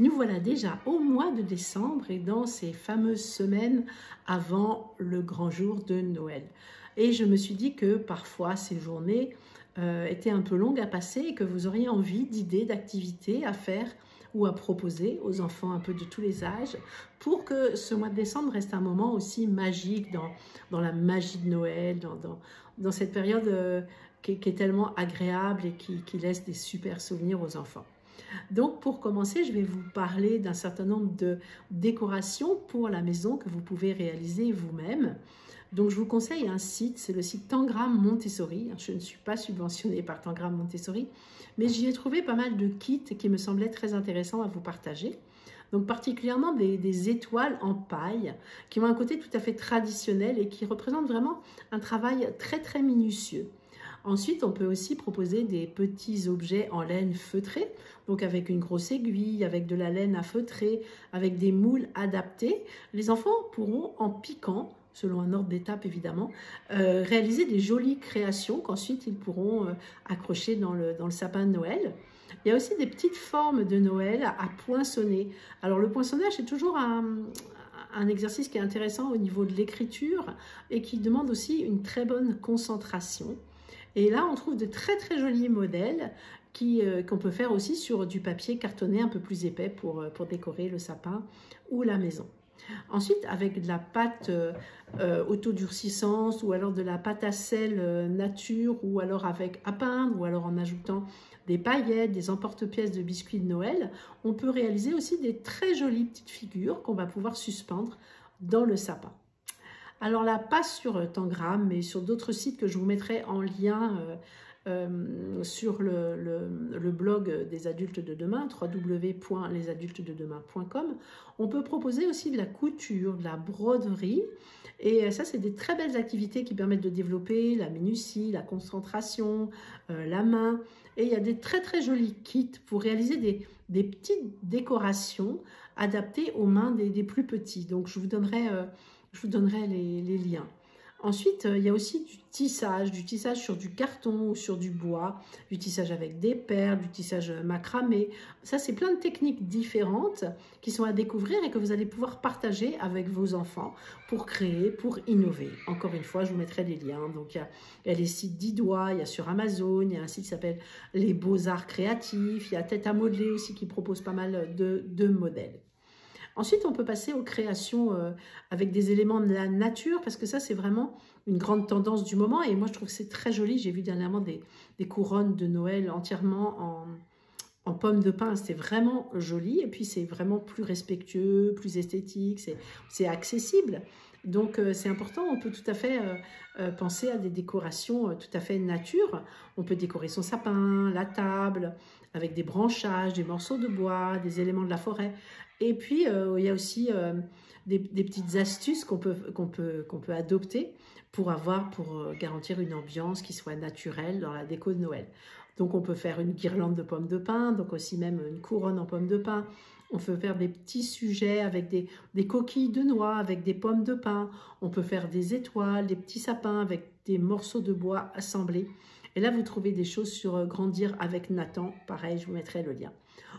Nous voilà déjà au mois de décembre et dans ces fameuses semaines avant le grand jour de Noël. Et je me suis dit que parfois ces journées étaient un peu longues à passer et que vous auriez envie d'idées, d'activités à faire ou à proposer aux enfants un peu de tous les âges pour que ce mois de décembre reste un moment aussi magique dans la magie de Noël, dans cette période qui est tellement agréable et qui laisse des super souvenirs aux enfants. Donc pour commencer, je vais vous parler d'un certain nombre de décorations pour la maison que vous pouvez réaliser vous-même. Donc je vous conseille un site, c'est le site Tangram Montessori. Je ne suis pas subventionnée par Tangram Montessori, mais j'y ai trouvé pas mal de kits qui me semblaient très intéressants à vous partager. Donc particulièrement des étoiles en paille qui ont un côté tout à fait traditionnel et qui représentent vraiment un travail très très minutieux. Ensuite, on peut aussi proposer des petits objets en laine feutrée, donc avec une grosse aiguille, avec de la laine à feutrer, avec des moules adaptés. Les enfants pourront, en piquant, selon un ordre d'étape évidemment, réaliser des jolies créations qu'ensuite ils pourront accrocher dans le sapin de Noël. Il y a aussi des petites formes de Noël à poinçonner. Alors le poinçonnage est toujours un exercice qui est intéressant au niveau de l'écriture et qui demande aussi une très bonne concentration. Et là, on trouve de très très jolis modèles qu'on peut faire aussi sur du papier cartonné un peu plus épais pour décorer le sapin ou la maison. Ensuite, avec de la pâte autodurcissante ou alors de la pâte à sel nature ou alors avec à peindre ou alors en ajoutant des paillettes, des emporte-pièces de biscuits de Noël, on peut réaliser aussi des très jolies petites figures qu'on va pouvoir suspendre dans le sapin. Alors là, pas sur Tangram, mais sur d'autres sites que je vous mettrai en lien sur le blog des adultes de demain, www.lesadultesdedemain.com. On peut proposer aussi de la couture, de la broderie. Et ça, c'est des très belles activités qui permettent de développer la minutie, la concentration, la main. Et il y a des très très jolis kits pour réaliser des petites décorations adaptées aux mains des plus petits. Donc je vous donnerai les liens. Ensuite, il y a aussi du tissage sur du carton ou sur du bois, du tissage avec des perles, du tissage macramé. Ça, c'est plein de techniques différentes qui sont à découvrir et que vous allez pouvoir partager avec vos enfants pour créer, pour innover. Encore une fois, je vous mettrai les liens. Donc, il y a les sites d'Idois, il y a sur Amazon, il y a un site qui s'appelle Les Beaux-Arts Créatifs, il y a Tête à modeler aussi qui propose pas mal de modèles. Ensuite, on peut passer aux créations avec des éléments de la nature, parce que ça, c'est vraiment une grande tendance du moment. Et moi, je trouve que c'est très joli. J'ai vu dernièrement des couronnes de Noël entièrement en pommes de pin. C'était vraiment joli. Et puis, c'est vraiment plus respectueux, plus esthétique. C'est accessible. Donc, c'est important. On peut tout à fait penser à des décorations tout à fait nature. On peut décorer son sapin, la table, avec des branchages, des morceaux de bois, des éléments de la forêt. Et puis, il y a aussi des petites astuces qu'on peut adopter pour garantir une ambiance qui soit naturelle dans la déco de Noël. Donc, on peut faire une guirlande de pommes de pin, donc aussi même une couronne en pommes de pin. On peut faire des petits sujets avec des coquilles de noix, avec des pommes de pin. On peut faire des étoiles, des petits sapins avec des morceaux de bois assemblés. Et là, vous trouvez des choses sur Grandir avec Nathan. Pareil, je vous mettrai le lien.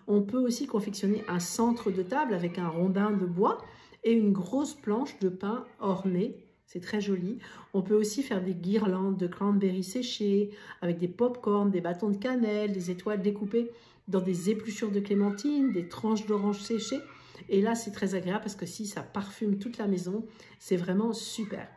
On peut aussi confectionner un centre de table avec un rondin de bois et une grosse planche de pin ornée. C'est très joli. On peut aussi faire des guirlandes de cranberries séchées avec des pop-corn, des bâtons de cannelle, des étoiles découpées dans des épluchures de clémentine, des tranches d'orange séchées. Et là, c'est très agréable parce que si ça parfume toute la maison, c'est vraiment super.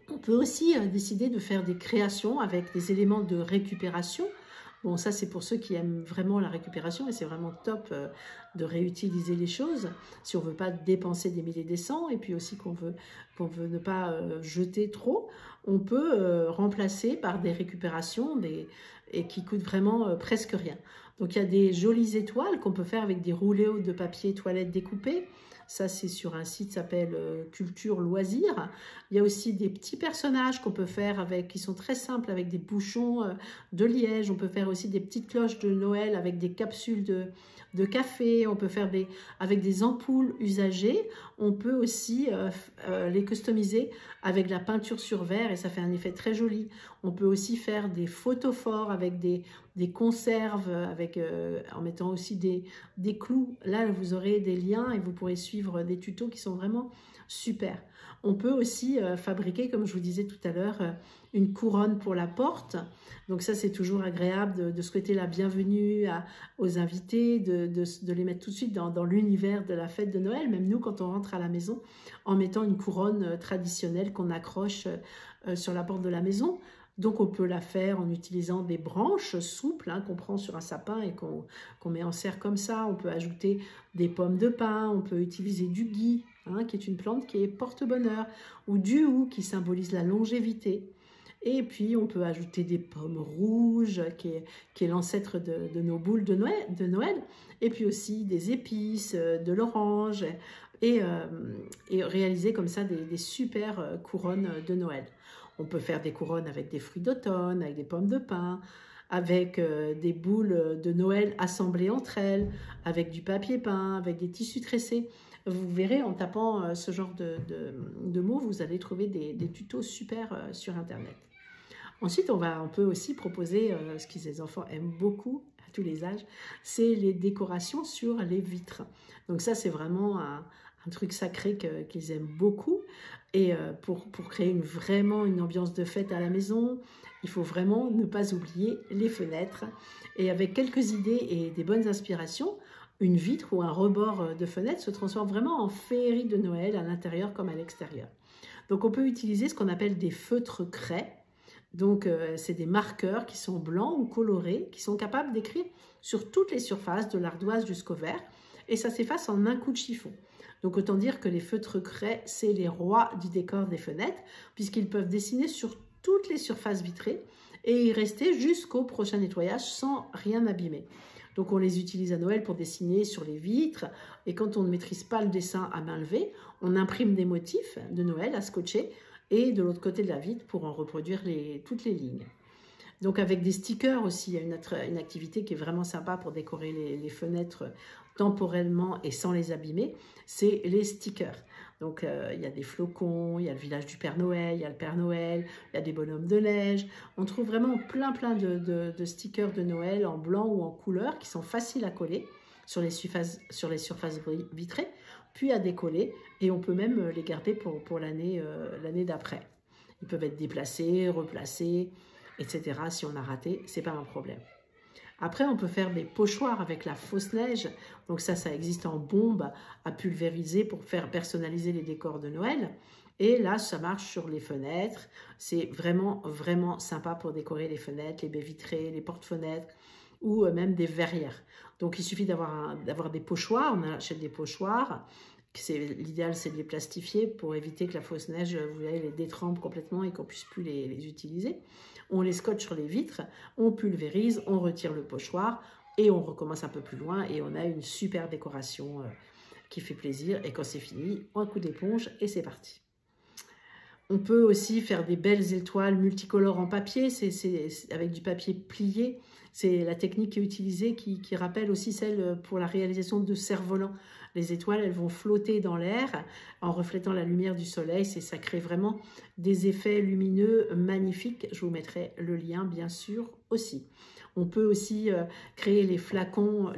On peut aussi décider de faire des créations avec des éléments de récupération. Bon, ça, c'est pour ceux qui aiment vraiment la récupération et c'est vraiment top de réutiliser les choses si on ne veut pas dépenser des milliers et des cents et puis aussi qu'on veut ne pas jeter trop. On peut remplacer par des récupérations et qui coûtent vraiment presque rien. Donc, il y a des jolies étoiles qu'on peut faire avec des rouleaux de papier toilette découpés. Ça, c'est sur un site qui s'appelle Culture Loisirs. Il y a aussi des petits personnages qu'on peut faire qui sont très simples avec des bouchons de liège. On peut faire aussi des petites cloches de Noël avec des capsules de café. On peut faire avec des ampoules usagées. On peut aussi les customiser avec de la peinture sur verre et ça fait un effet très joli. On peut aussi faire des photophores avec avec des conserves, en mettant aussi des clous. Là, vous aurez des liens et vous pourrez suivre des tutos qui sont vraiment super. On peut aussi fabriquer, comme je vous disais tout à l'heure, une couronne pour la porte. Donc ça, c'est toujours agréable de souhaiter la bienvenue aux invités, de les mettre tout de suite dans l'univers de la fête de Noël. Même nous, quand on rentre à la maison, en mettant une couronne traditionnelle qu'on accroche sur la porte de la maison. Donc on peut la faire en utilisant des branches souples qu'on prend sur un sapin et qu'on met en serre comme ça. On peut ajouter des pommes de pin, on peut utiliser du gui, qui est une plante qui est porte-bonheur, ou du hou qui symbolise la longévité. Et puis on peut ajouter des pommes rouges, qui est l'ancêtre de nos boules de Noël, et puis aussi des épices, de l'orange, et réaliser comme ça des super couronnes de Noël. On peut faire des couronnes avec des fruits d'automne, avec des pommes de pin, avec des boules de Noël assemblées entre elles, avec du papier peint, avec des tissus tressés. Vous verrez, en tapant ce genre de mots, vous allez trouver des tutos super sur Internet. Ensuite, on peut aussi proposer, ce que les enfants aiment beaucoup, à tous les âges, c'est les décorations sur les vitres. Donc ça, c'est vraiment un truc sacré qu'ils aiment beaucoup. Et pour créer vraiment une ambiance de fête à la maison, il faut vraiment ne pas oublier les fenêtres. Et avec quelques idées et des bonnes inspirations, une vitre ou un rebord de fenêtre se transforme vraiment en féerie de Noël à l'intérieur comme à l'extérieur. Donc on peut utiliser ce qu'on appelle des feutres craie. Donc c'est des marqueurs qui sont blancs ou colorés, qui sont capables d'écrire sur toutes les surfaces, de l'ardoise jusqu'au verre. Et ça s'efface en un coup de chiffon. Donc autant dire que les feutres craie, c'est les rois du décor des fenêtres, puisqu'ils peuvent dessiner sur toutes les surfaces vitrées et y rester jusqu'au prochain nettoyage sans rien abîmer. Donc on les utilise à Noël pour dessiner sur les vitres, et quand on ne maîtrise pas le dessin à main levée, on imprime des motifs de Noël à scotcher et de l'autre côté de la vitre pour en reproduire toutes les lignes. Donc avec des stickers aussi, il y a une activité qui est vraiment sympa pour décorer les fenêtres temporellement et sans les abîmer, c'est les stickers. Donc il y a des flocons, il y a le village du Père Noël, il y a le Père Noël, il y a des bonhommes de neige. On trouve vraiment plein de stickers de Noël en blanc ou en couleur qui sont faciles à coller sur les surfaces vitrées, puis à décoller, et on peut même les garder pour l'année d'après. Ils peuvent être déplacés, replacés, etc. Si on a raté, c'est pas un problème. Après, on peut faire des pochoirs avec la fausse neige. Donc ça existe en bombe à pulvériser pour faire personnaliser les décors de Noël. Et là, ça marche sur les fenêtres. C'est vraiment, vraiment sympa pour décorer les fenêtres, les baies vitrées, les portes-fenêtres ou même des verrières. Donc, il suffit d'avoir des pochoirs. On achète des pochoirs. L'idéal, c'est de les plastifier pour éviter que la fausse neige, vous voyez, les détrempe complètement et qu'on ne puisse plus les utiliser. On les scotche sur les vitres, on pulvérise, on retire le pochoir et on recommence un peu plus loin et on a une super décoration qui fait plaisir. Et quand c'est fini, un coup d'éponge et c'est parti. On peut aussi faire des belles étoiles multicolores en papier, c'est avec du papier plié. C'est la technique qui est utilisée qui rappelle aussi celle pour la réalisation de cerfs-volants. Les étoiles, elles vont flotter dans l'air en reflétant la lumière du soleil. Ça crée vraiment des effets lumineux magnifiques. Je vous mettrai le lien, bien sûr, aussi. On peut aussi créer les flocons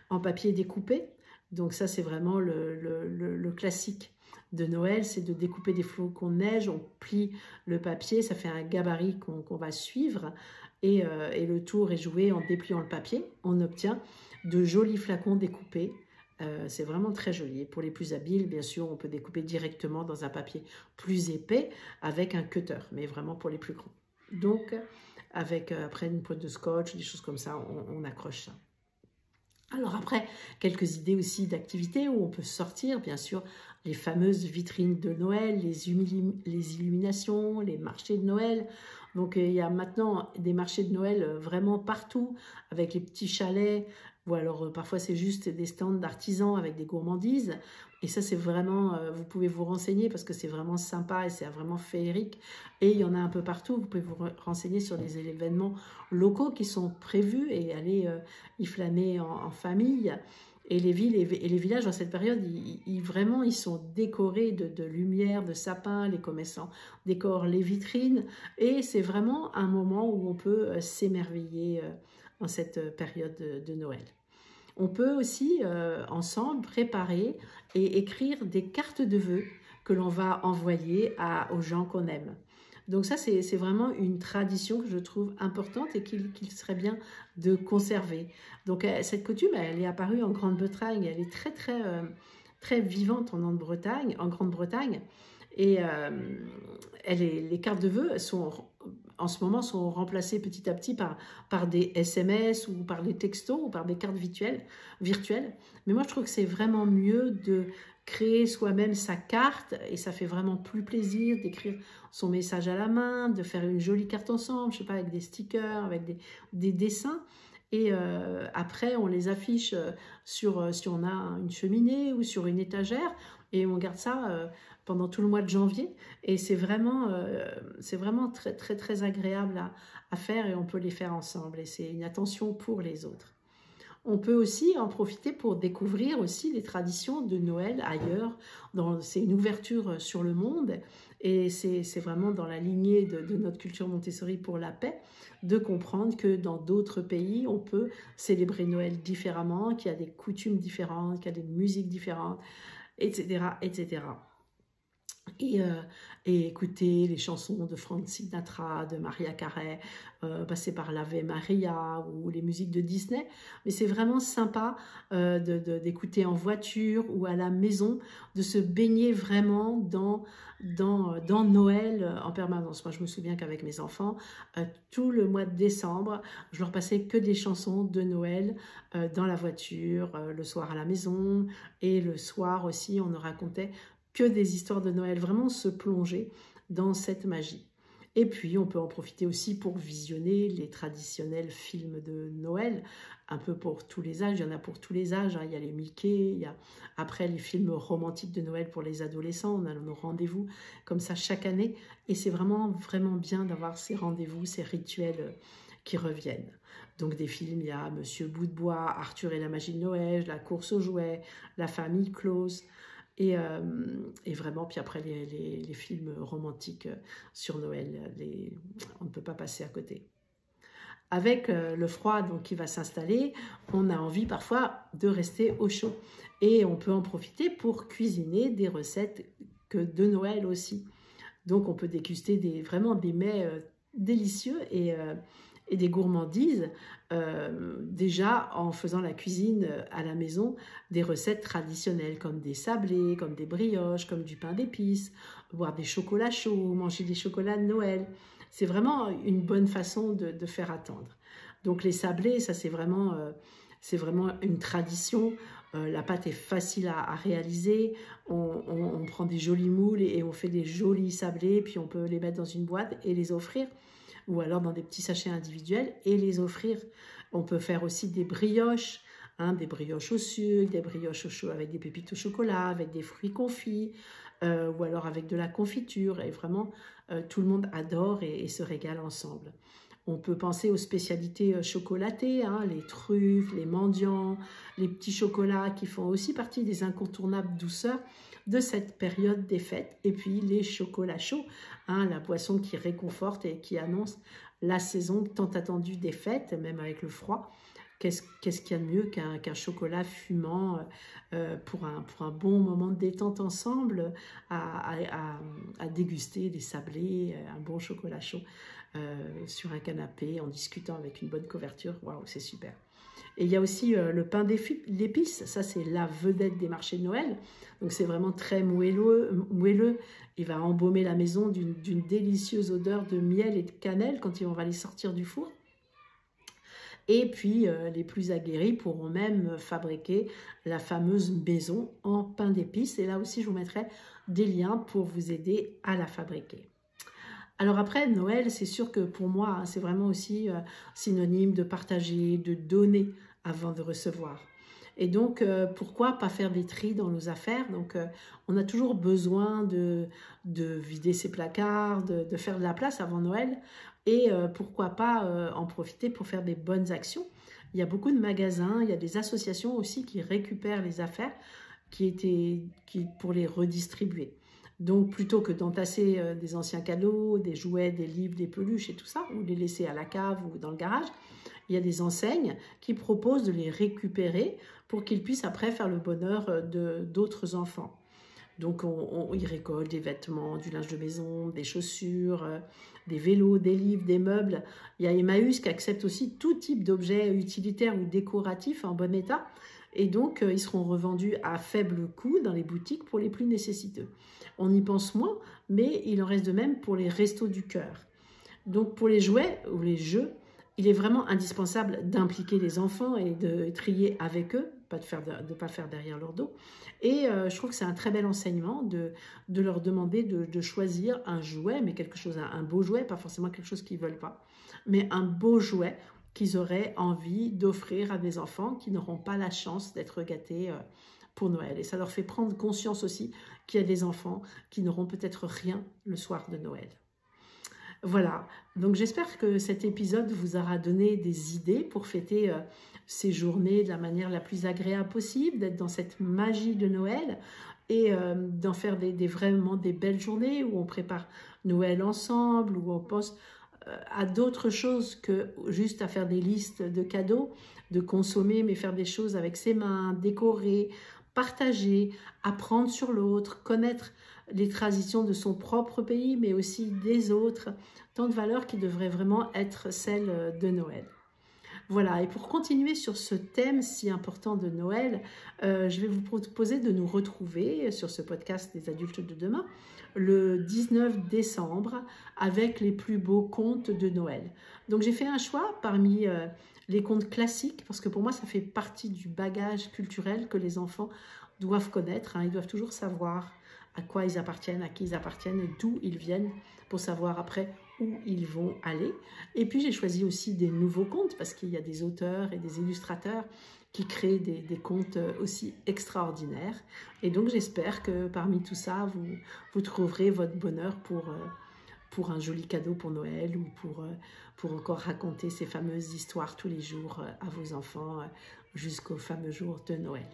en papier découpé. Donc ça, c'est vraiment le classique de Noël, c'est de découper des flocons de neige. On plie le papier, ça fait un gabarit qu'on va suivre. Et le tour est joué en dépliant le papier. On obtient de jolis flacons découpés. C'est vraiment très joli. Et pour les plus habiles, bien sûr, on peut découper directement dans un papier plus épais avec un cutter, mais vraiment pour les plus grands. Donc, avec après une pointe de scotch, des choses comme ça, on accroche ça. Alors après, quelques idées aussi d'activités où on peut sortir, bien sûr, les fameuses vitrines de Noël, les illuminations, les marchés de Noël. Donc il y a maintenant des marchés de Noël vraiment partout, avec les petits chalets, ou alors parfois c'est juste des stands d'artisans avec des gourmandises. Et ça c'est vraiment, vous pouvez vous renseigner parce que c'est vraiment sympa et c'est vraiment féerique. Et il y en a un peu partout, vous pouvez vous renseigner sur des événements locaux qui sont prévus et aller y flâner en famille. Et les villes et les villages dans cette période, vraiment, ils sont décorés de lumière, de sapins, les commerçants décorent les vitrines. Et c'est vraiment un moment où on peut s'émerveiller en cette période de Noël. On peut aussi, ensemble, préparer et écrire des cartes de vœux que l'on va envoyer aux gens qu'on aime. Donc ça, c'est vraiment une tradition que je trouve importante et qu'il serait bien de conserver. Donc cette coutume, elle est apparue en Grande-Bretagne, elle est très vivante en Grande-Bretagne. Et les cartes de vœux en ce moment sont remplacées petit à petit par des SMS ou par des textos ou par des cartes virtuelles. Mais moi, je trouve que c'est vraiment mieux de créer soi-même sa carte et ça fait vraiment plus plaisir d'écrire son message à la main, de faire une jolie carte ensemble, je sais pas, avec des stickers, avec des dessins. Et après, on les affiche si on a une cheminée ou sur une étagère et on garde ça pendant tout le mois de janvier. Et c'est vraiment très agréable à faire et on peut les faire ensemble. Et c'est une attention pour les autres. On peut aussi en profiter pour découvrir aussi les traditions de Noël ailleurs. C'est une ouverture sur le monde et c'est vraiment dans la lignée de notre culture Montessori pour la paix de comprendre que dans d'autres pays, on peut célébrer Noël différemment, qu'il y a des coutumes différentes, qu'il y a des musiques différentes, etc., etc. Et écouter les chansons de Frank Sinatra, de Mariah Carey, passer par l'Ave Maria ou les musiques de Disney. Mais c'est vraiment sympa d'écouter en voiture ou à la maison, de se baigner vraiment dans Noël en permanence. Moi, je me souviens qu'avec mes enfants, tout le mois de décembre, je leur passais que des chansons de Noël dans la voiture, le soir à la maison, et le soir aussi, on nous racontait que des histoires de Noël, vraiment se plonger dans cette magie. Et puis, on peut en profiter aussi pour visionner les traditionnels films de Noël, un peu pour tous les âges. Il y en a pour tous les âges. Il y a les Mickey, il y a après les films romantiques de Noël pour les adolescents. On a nos rendez-vous comme ça chaque année. Et c'est vraiment bien d'avoir ces rendez-vous, ces rituels qui reviennent. Donc des films, il y a Monsieur Bout de Bois, Arthur et la magie de Noël, La course aux jouets, La famille Claus. Et vraiment, puis après les films romantiques sur Noël, on ne peut pas passer à côté. Avec le froid donc, qui va s'installer, on a envie parfois de rester au chaud. Et on peut en profiter pour cuisiner des recettes de Noël aussi. Donc on peut déguster vraiment des mets délicieux et des gourmandises, déjà en faisant la cuisine à la maison, des recettes traditionnelles comme des sablés, comme des brioches, comme du pain d'épices, boire des chocolats chauds, manger des chocolats de Noël. C'est vraiment une bonne façon de faire attendre. Donc les sablés, ça c'est vraiment une tradition. La pâte est facile à réaliser, on prend des jolis moules et on fait des jolis sablés, puis on peut les mettre dans une boîte et les offrir, ou alors dans des petits sachets individuels et les offrir. On peut faire aussi des brioches, des brioches au sucre, des brioches au chaud avec des pépites au chocolat, avec des fruits confits, ou alors avec de la confiture. Et vraiment, tout le monde adore et se régale ensemble. On peut penser aux spécialités chocolatées, les truffes, les mendiants, les petits chocolats qui font aussi partie des incontournables douceurs de cette période des fêtes. Et puis les chocolats chauds, la boisson qui réconforte et qui annonce la saison tant attendue des fêtes, même avec le froid. Qu'est-ce qu'il y a de mieux qu'un chocolat fumant pour un bon moment de détente ensemble, à déguster des sablés, un bon chocolat chaud sur un canapé en discutant avec une bonne couverture. Waouh, c'est super. Et il y a aussi le pain d'épices, ça c'est la vedette des marchés de Noël. Donc c'est vraiment très moelleux. Il va embaumer la maison d'une délicieuse odeur de miel et de cannelle quand on va les sortir du four. Et puis, les plus aguerris pourront même fabriquer la fameuse maison en pain d'épices. Et là aussi, je vous mettrai des liens pour vous aider à la fabriquer. Alors après, Noël, c'est sûr que pour moi, c'est vraiment aussi synonyme de partager, de donner avant de recevoir. Et donc, pourquoi pas faire des tris dans nos affaires? Donc, on a toujours besoin de vider ses placards, de faire de la place avant Noël. Et pourquoi pas en profiter pour faire des bonnes actions. il y a beaucoup de magasins, il y a des associations aussi qui récupèrent les affaires pour les redistribuer. Donc, plutôt que d'entasser des anciens cadeaux, des jouets, des livres, des peluches et tout ça, ou les laisser à la cave ou dans le garage, il y a des enseignes qui proposent de les récupérer pour qu'ils puissent après faire le bonheur d'autres enfants. Donc, ils récoltent des vêtements, du linge de maison, des chaussures, des vélos, des livres, des meubles. Il y a Emmaüs qui accepte aussi tout type d'objets utilitaires ou décoratifs en bon état. Et donc, ils seront revendus à faible coût dans les boutiques pour les plus nécessiteux. On y pense moins, mais il en reste de même pour les restos du cœur. Donc, pour les jouets ou les jeux, il est vraiment indispensable d'impliquer les enfants et de trier avec eux, de ne pas le faire derrière leur dos. Et je trouve que c'est un très bel enseignement de leur demander de choisir un jouet, mais un beau jouet, pas forcément quelque chose qu'ils ne veulent pas, mais un beau jouet qu'ils auraient envie d'offrir à des enfants qui n'auront pas la chance d'être gâtés pour Noël. Et ça leur fait prendre conscience aussi qu'il y a des enfants qui n'auront peut-être rien le soir de Noël. Voilà, donc j'espère que cet épisode vous aura donné des idées pour fêter ces journées de la manière la plus agréable possible, d'être dans cette magie de Noël et d'en faire vraiment des belles journées où on prépare Noël ensemble, où on pense à d'autres choses que juste à faire des listes de cadeaux, de consommer, mais faire des choses avec ses mains, décorer, partager, apprendre sur l'autre, connaître les traditions de son propre pays, mais aussi des autres, tant de valeurs qui devraient vraiment être celles de Noël. Voilà, et pour continuer sur ce thème si important de Noël, je vais vous proposer de nous retrouver sur ce podcast des adultes de demain, le 19 décembre, avec les plus beaux contes de Noël. Donc j'ai fait un choix parmi les contes classiques, parce que pour moi ça fait partie du bagage culturel que les enfants doivent connaître, hein. Ils doivent toujours savoir à quoi ils appartiennent, à qui ils appartiennent et d'où ils viennent pour savoir après où ils vont aller. Et puis j'ai choisi aussi des nouveaux contes parce qu'il y a des auteurs et des illustrateurs qui créent des contes aussi extraordinaires. Et donc j'espère que parmi tout ça, vous trouverez votre bonheur pour un joli cadeau pour Noël ou pour encore raconter ces fameuses histoires tous les jours à vos enfants jusqu'au fameux jour de Noël.